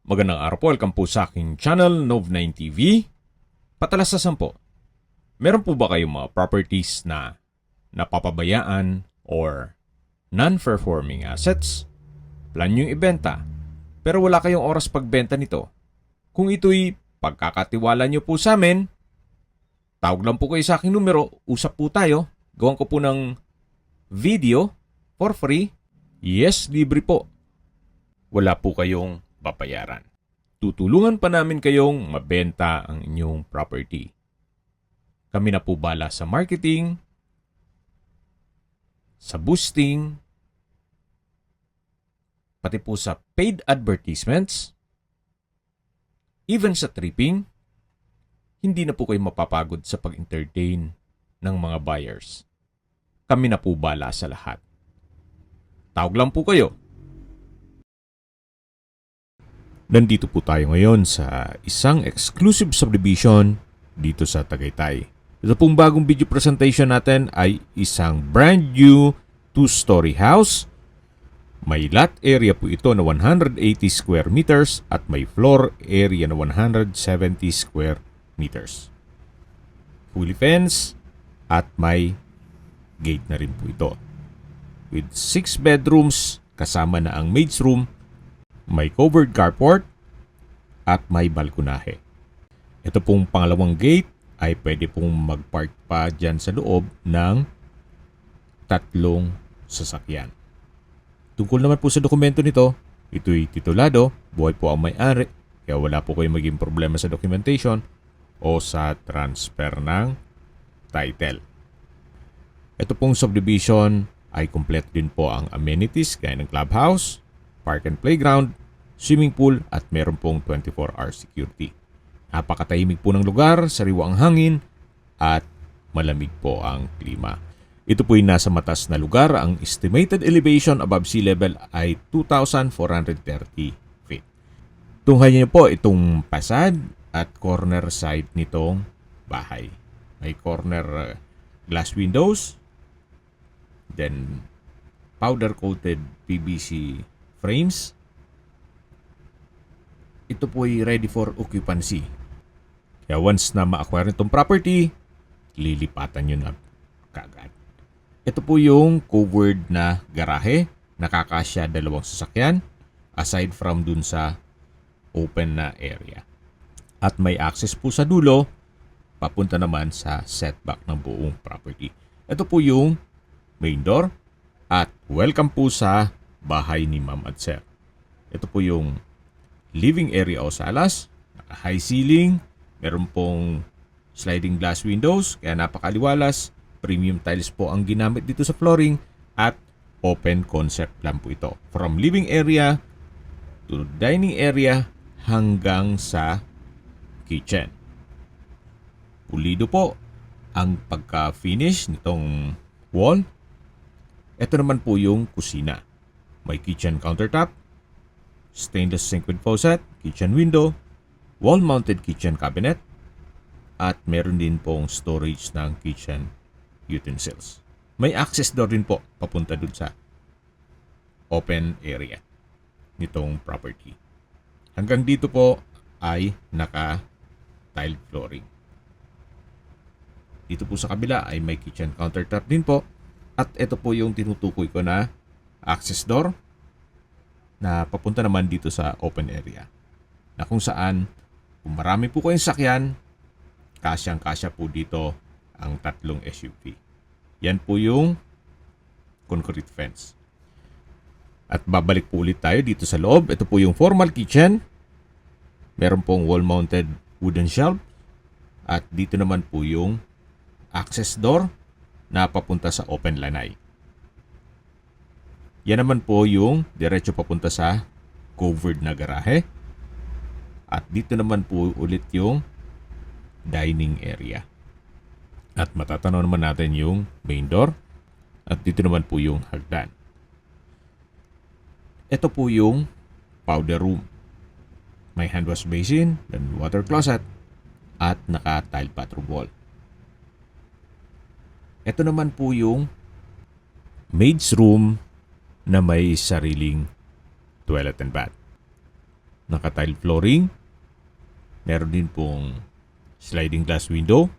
Magandang araw po, welcome po sa aking channel, Nov9 TV. Patalasasan po, meron po ba kayong mga properties na napapabayaan or non-performing assets? Plan nyo yung ibenta, pero wala kayong oras pagbenta nito. Kung ito'y pagkakatiwala nyo po sa amin, tawag lang po kayo sa aking numero, usap po tayo, gawan ko po ng video for free. Yes, libre po. Wala po kayong babayaran. Tutulungan pa namin kayong mabenta ang inyong property. Kami na po bala sa marketing, sa boosting, pati po sa paid advertisements, even sa tripping. Hindi na po kayo mapapagod sa pag-entertain ng mga buyers. Kami na po bala sa lahat. Tawag lang po kayo. Nandito po tayo ngayon sa isang exclusive subdivision dito sa Tagaytay. Ito pong bagong video presentation natin ay isang brand new 2-story house. May lot area po ito na 180 square meters at may floor area na 170 square meters. Fully fenced at may gate na rin po ito. With 6 bedrooms kasama na ang maid's room, may covered carport at may balkonahe. Ito pong pangalawang gate ay pwede pong magpark pa dyan sa loob ng 3 sasakyan. Tungkol naman po sa dokumento nito, ito'y titulado, buhay po ang may-ari, kaya wala po kayong maging problema sa documentation o sa transfer ng title. Ito pong subdivision ay kompleto din po ang amenities gaya ng clubhouse, park and playground, swimming pool at meron pong 24-hour security. Napakatahimik po ng lugar, sariwa ang hangin at malamig po ang klima. Ito po ay nasa matas na lugar. Ang estimated elevation above sea level ay 2,430 feet. Tunghayan niyo po itong pasad at corner side nitong bahay. May corner glass windows, then powder-coated PVC frames. Ito po ay ready for occupancy. Kaya once na ma-acquire itong property, lilipatan nyo na kagad. Ito po yung covered na garahe. Nakakasya 2 sasakyan aside from dun sa open na area. At may access po sa dulo papunta naman sa setback ng buong property. Ito po yung main door at welcome po sa bahay ni Ma'am at Sir. Ito po yung living area o salas, naka-high ceiling, meron pong sliding glass windows, kaya napakaliwalas, premium tiles po ang ginamit dito sa flooring at open concept lang po ito. From living area to dining area hanggang sa kitchen. Pulido po ang pagka-finish nitong wall. Ito naman po yung kusina. May kitchen countertop, stainless sink with faucet, kitchen window, wall-mounted kitchen cabinet, at meron din pong storage ng kitchen utensils. May access door din po papunta dun sa open area nitong property. Hanggang dito po ay naka-tiled flooring. Dito po sa kabila ay may kitchen countertop din po. At ito po yung tinutukoy ko na access door na papunta naman dito sa open area. Na kung saan, kung marami po kayong sakyan, kasyang-kasya po dito ang 3 SUV. Yan po yung concrete fence. At babalik po ulit tayo dito sa loob. Ito po yung formal kitchen. Meron pong wall-mounted wooden shelf. At dito naman po yung access door na papunta sa open lanay. Yan naman po yung diretso papunta sa covered na garahe. At dito naman po ulit yung dining area. At matatanaw naman natin yung main door. At dito naman po yung hagdan. Ito po yung powder room. May hand wash basin, then water closet, at naka-tile bathroom wall. Ito naman po yung maid's room na may sariling toilet and bath. naka-tile flooring. Meron din pong sliding glass window.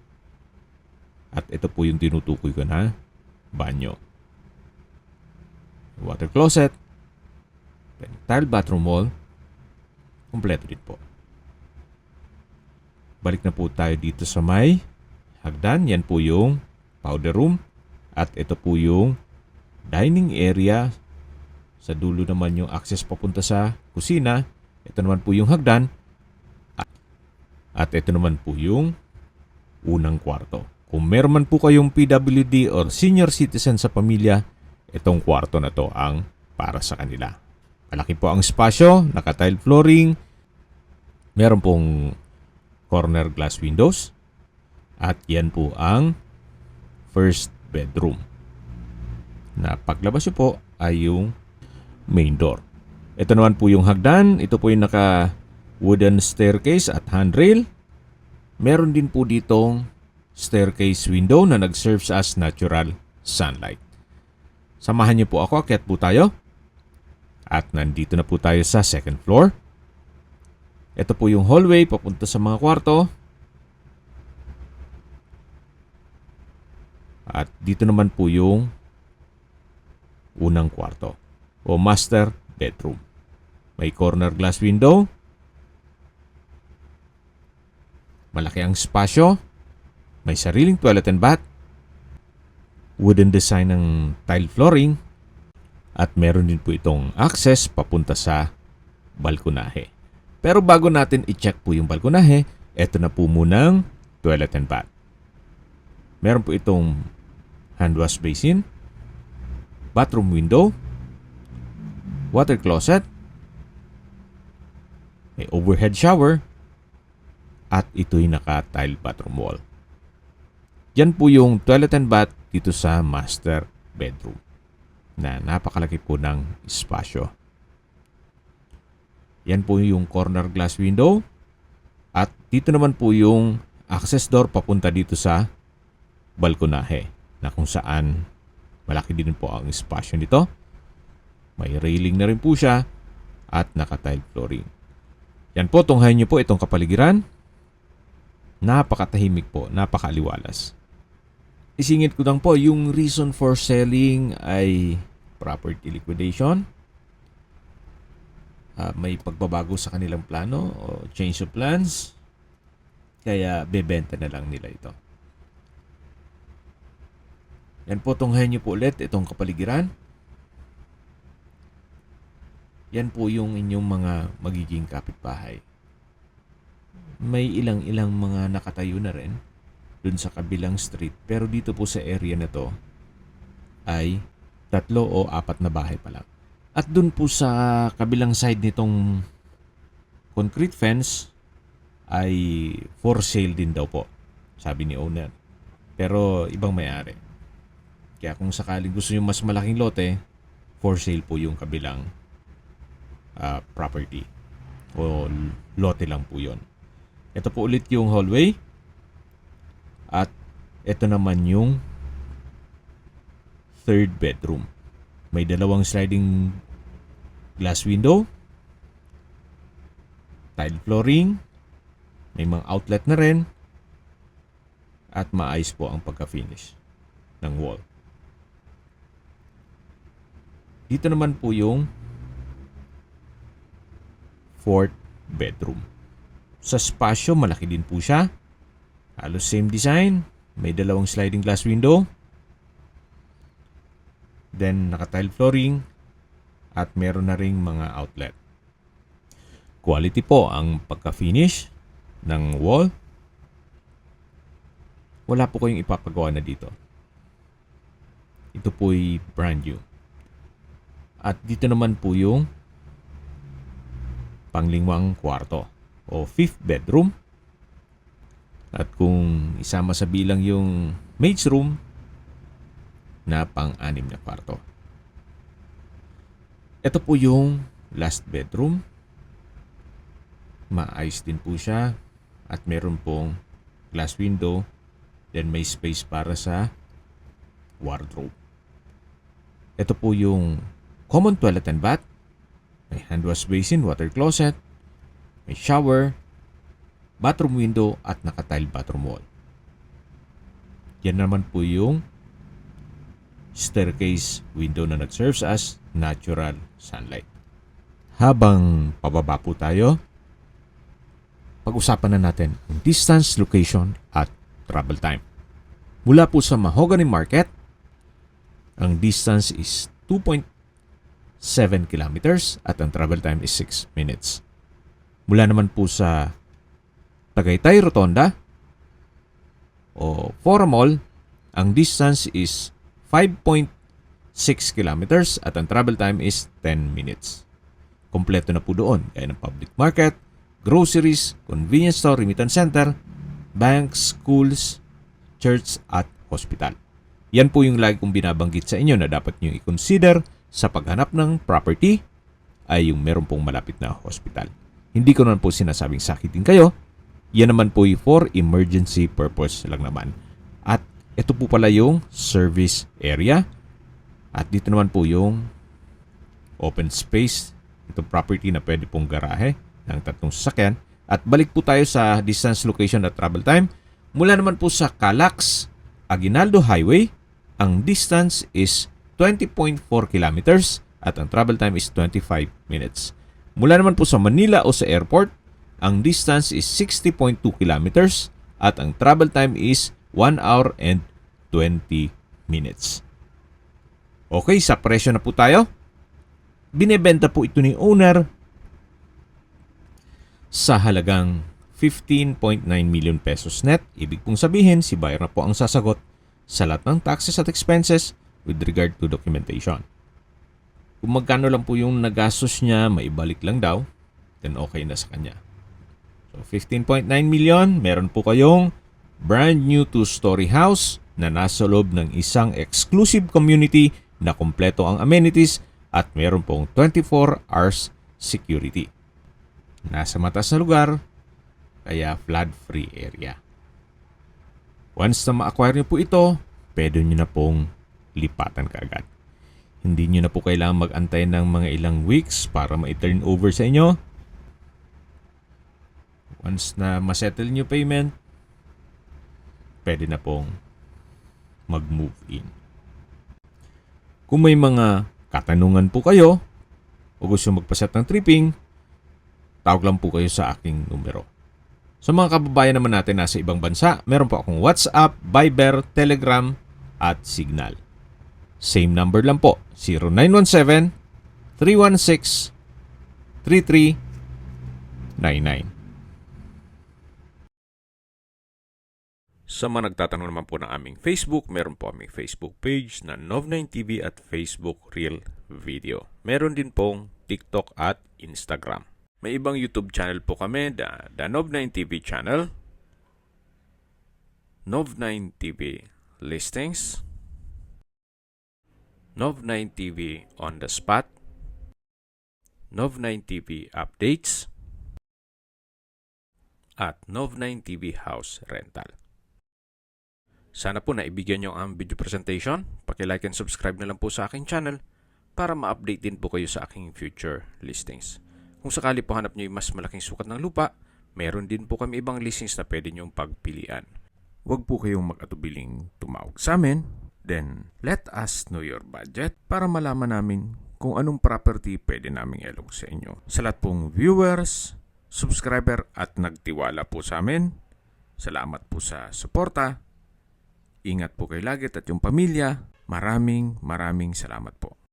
At ito po yung tinutukoy ko na banyo. Water closet. Tile bathroom wall. Kompleto din po. Balik na po tayo dito sa may hagdan. Yan po yung powder room. At ito po yung dining area. Sa dulo naman yung access papunta sa kusina. Ito naman po yung hagdan. At ito naman po yung unang kwarto. Kung meron man po kayong PWD or senior citizen sa pamilya, itong kwarto na to ang para sa kanila. Malaki po ang espasyo, naka-tile flooring, meron pong corner glass windows, at yan po ang first bedroom. Na paglabas nyo po ay yung main door. Ito naman po yung hagdan, ito po yung naka wooden staircase at handrail. Meron din po ditong staircase window na nag-serves as natural sunlight. Samahan niyo po ako, akyat po tayo. At nandito na po tayo sa second floor. Ito po yung hallway papunta sa mga kwarto. At dito naman po yung unang kwarto o master bedroom. May corner glass window. Malaki ang espasyo. May sariling toilet and bath. Wooden design ng tile flooring. At meron din po itong access papunta sa balkonahe. Pero bago natin i-check po yung balkonahe, eto na po munang toilet and bath. Meron po itong hand wash basin, bathroom window, water closet, may overhead shower, at ito'y naka-tile bathroom wall. Yan po yung toilet and bath dito sa master bedroom na napakalaki po ng espasyo. Yan po yung corner glass window at dito naman po yung access door papunta dito sa balkonahe na kung saan malaki din po ang espasyo nito. May railing na rin po siya at naka-tile flooring. Yan po, tunghayin niyo po itong kapaligiran. Napakatahimik po, napakaaliwalas. Isingit ko lang po, yung reason for selling ay property liquidation. May pagbabago sa kanilang plano o change of plans. Kaya bebenta na lang nila ito. Yan po, tunghayin niyo po ulit itong kapaligiran. Yan po yung inyong mga magiging kapitbahay. May ilang-ilang mga nakatayo na rin dun sa kabilang street. Pero dito po sa area na to ay 3 o 4 na bahay pa lang. At dun po sa kabilang side nitong concrete fence ay for sale din daw po, sabi ni owner. Pero ibang may-ari. Kaya kung sakaling gusto nyo mas malaking lote, for sale po yung kabilang property. O lote lang po yun. Ito po ulit yung hallway. At ito naman yung third bedroom. May 2 sliding glass window, tile flooring, may mga outlet na rin, at maayos po ang pagka-finish ng wall. Dito naman po yung fourth bedroom. Sa spasyo, malaki din po siya. Halos same design. May 2 sliding glass window. Then, naka-tile flooring. At meron na ring mga outlet. Quality po ang pagka-finish ng wall. Wala po kayong ipapagawa na dito. Ito po'y brand new. At dito naman po yung panglingwang kwarto o 5th bedroom. At kung isama sa bilang yung maid's room na pang-6 na kwarto. Ito po yung last bedroom. Maayos din po siya at meron pong glass window. Then may space para sa wardrobe. Ito po yung common toilet and bath. May hand wash basin, water closet, may shower, bathroom window at naka-tile bathroom wall. Yan naman po yung staircase window na nag-serves as natural sunlight. Habang pababa po tayo, pag-usapan na natin ang distance, location at travel time. Mula po sa Mahogany Market, ang distance is 2.7 kilometers at ang travel time is 6 minutes. Mula naman po sa Tagaytay Rotonda o Fora Mall, ang distance is 5.6 kilometers at ang travel time is 10 minutes. Kompleto na po doon gaya ng public market, groceries, convenience store, remittance center, banks, schools, church at hospital. Yan po yung lagi kong binabanggit sa inyo na dapat nyo i-consider sa paghanap ng property ay yung meron pong malapit na hospital. Hindi ko naman po sinasabing sakitin kayo. Yan naman po yung for emergency purpose lang naman. At ito po pala yung service area. At dito naman po yung open space. Itong property na pwede pong garahe ng 3 sasakyan. At balik po tayo sa distance, location at travel time. Mula naman po sa Calax, Aguinaldo Highway, ang distance is 20.4 kilometers at ang travel time is 25 minutes. Mula naman po sa Manila o sa airport, ang distance is 60.2 kilometers at ang travel time is 1 hour and 20 minutes. Okay, sa presyo na po tayo. Binebenta po ito ni owner sa halagang 15.9 million pesos net. Ibig pong sabihin, si buyer na po ang sasagot sa lahat ng taxes at expenses with regard to documentation. Kung magkano lang po yung nagastos niya, maibalik lang daw, then okay na sa kanya. So 15.9 million, meron po kayong brand new 2-story house na nasa loob ng isang exclusive community na kompleto ang amenities at meron pong 24 hours security. Nasa matas na lugar, kaya flood-free area. Once na ma-acquire niyo po ito, pwede niyo na pong lipatan kaagad. Hindi niyo na po kailangan mag-antay ng mga ilang weeks para ma-turn over sa inyo. Once na ma-settle niyo payment, pwede na pong mag-move in. Kung may mga katanungan po kayo o gusto magpaset ng tripping, tawag lang po kayo sa aking numero. Sa mga kababayan naman natin nasa ibang bansa, meron po akong WhatsApp, Viber, Telegram, at Signal. Same number lang po, 0917-316-3399. Sa mga nagtatanong naman po ng aming Facebook, meron po aming Facebook page na Nov9TV at Facebook Real Video. Meron din pong TikTok at Instagram. May ibang YouTube channel po kami, the Nov9TV channel, Nov9TV Listings, Nov9TV On The Spot, Nov9TV Updates, at Nov9TV House Rental. Sana po naibigyan nyo ang video presentation. Paki-like and subscribe na lang po sa aking channel para ma-update din po kayo sa aking future listings. Kung sakali po hanap nyo yung mas malaking sukat ng lupa, meron din po kami ibang listings na pwede nyong pagpilian. Huwag po kayong mag-atubiling tumawag sa amin. Then, let us know your budget para malaman namin kung anong property pwede naming ilog sa inyo. Sa lahat pong viewers, subscriber at nagtiwala po sa amin, salamat po sa suporta. Ingat po kayo lagi at yung pamilya. Maraming salamat po.